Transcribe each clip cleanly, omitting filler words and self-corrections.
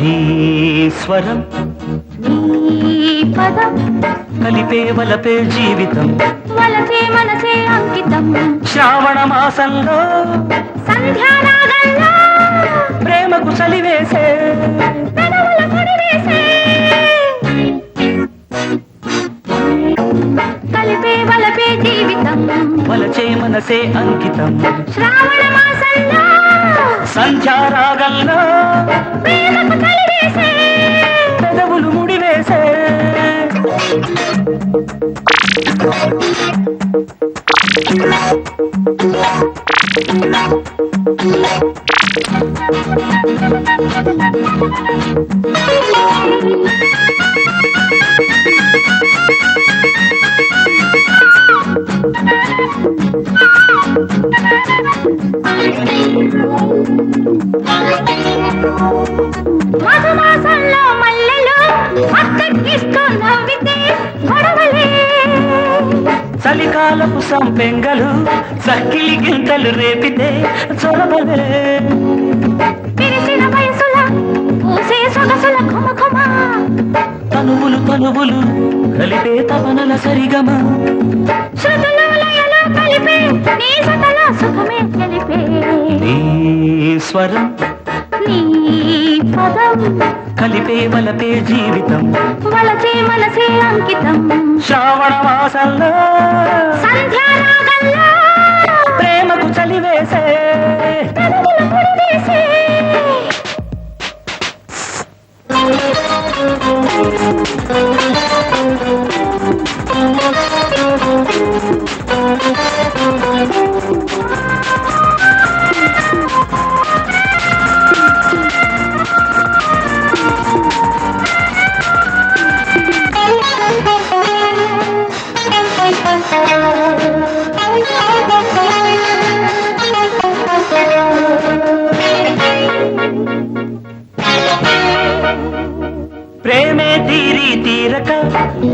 నీ స్వరం నీ పదం కలిపే వలపే జీవితం వలసే మనసే అంకితం శ్రావణ మాసంలో సంధ్యారాగంలో ప్రేమకు చలివేసే పెదవుల ముడివేసే కలిపే వలపే జీవితం వలచే మనసే అంకితం శ్రావణ మాసంలో సంధ్యారాగంలో ప్రేమకు చలివేసే పెదవులు ముడివేసే మధుమాసంలో మల్లెలు మత్తెక్కిస్తూ నవ్వితే గొడవలే చలికాలపు సంపెంగలు సక్కిలి గింతలు రేపితే చొరబలే విరిసిన వయసుల పూసే సొగసుల ఘుమఘుమ తనువులు తనువులు కలిపే తపనల సరిగమ శృతులు లయలు కలిపే నీ సకల సుఖమే తెలిపే నీ స్వరం నీ పదం కలిపే వలపే జీవితం వలచే మనసే అంకితం శ్రావణ మాసంలో సంధ్యారాగంలో ప్రేమకు చలివేసే పెదవుల ముడివేసే ప్రేమే తీరి తీరక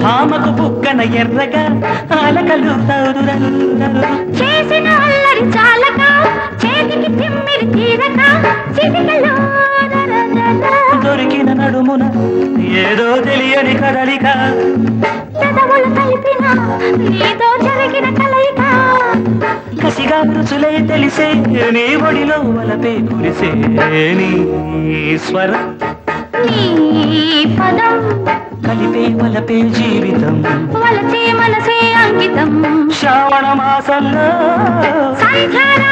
భామకు బుగ్గన ఎర్రగా ఆలకలు చేసిన అల్లరి చాలక చేతికి తిమ్మిరి తీరక చిటికలో దొరికిన నడుమున ఏదో తెలియని కదలిక పెదవులు కలిపిన నీతో జరిగిన కలయిక కసిగా రుచులే తెలిసే నీ ఒడిలో వలపే కురిసే నీ స్వరం నీ పదం కలిపే వలపే జీవితం వలచే మనసే అంకితం శ్రావణ మాసంలో సంధ్యారా